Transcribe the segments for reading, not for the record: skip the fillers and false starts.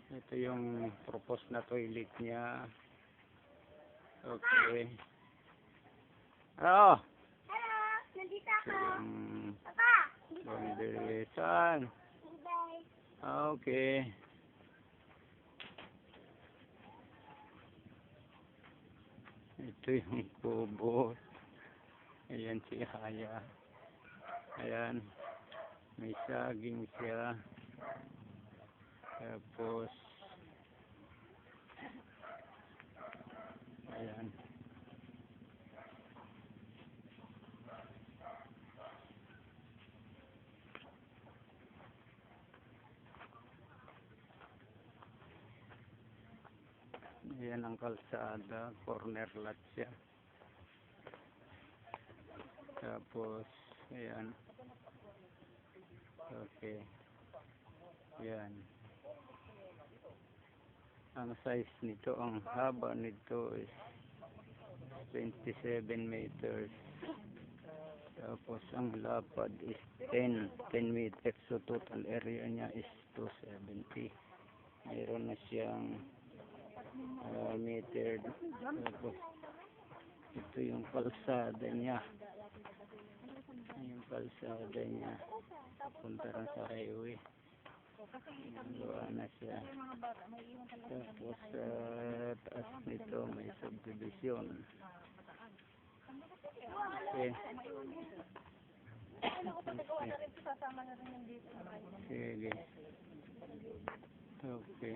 Ito yung propose na toilet niya. Okay. Oh, Hello, nandito ako. yung Papa, laundry. Saan? bye. Okay. Ito yung kubo. Ayan si Haya. Ayan. May saging siya. Tapos ayan. Ayan ang kalsada, corner lot siya. Tapos ayan. Okay. Ayan. Ang size nito, ang haba nito is 27 meters. Tapos ang lapad is 10 meters. So total area niya is 270. Mayroon na siyang meter. Tapos ito yung kalsada niya. Yung kalsada niya. Punta rin sa highway. Gawa na siya. Tapos sa taas nito may subdivision. Okay. Sige. Okay.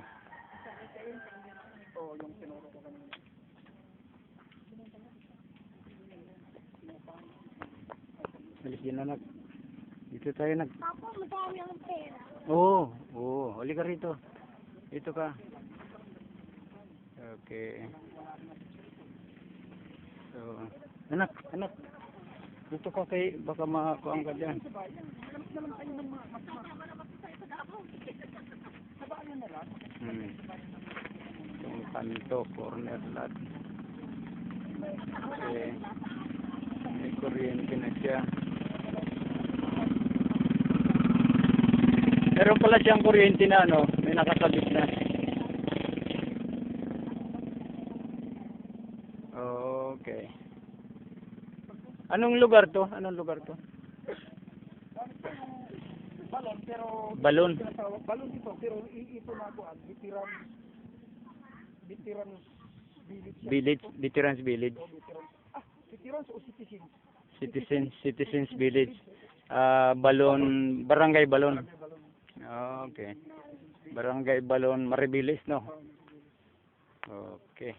Alis din anak. Dito tayo nag... Papa, madami ang pera. Oo. Huli ka rito. Dito ka. Okay. So, anak. Dito ka kay, baka makakuang ka dyan. Itong kanto, corner lot. Okay. May kuryente na siya. Meron pala siyang kuryente na ano, may nakakabit na. Okay. Anong lugar to? Balon, pero Balon. balon ito, pero ito na ako, Veterans Village. Veterans o citizens? Citizens Village. Balon, Barangay Balon. Okay. Barangay Balon, Maribilis, no? Okay.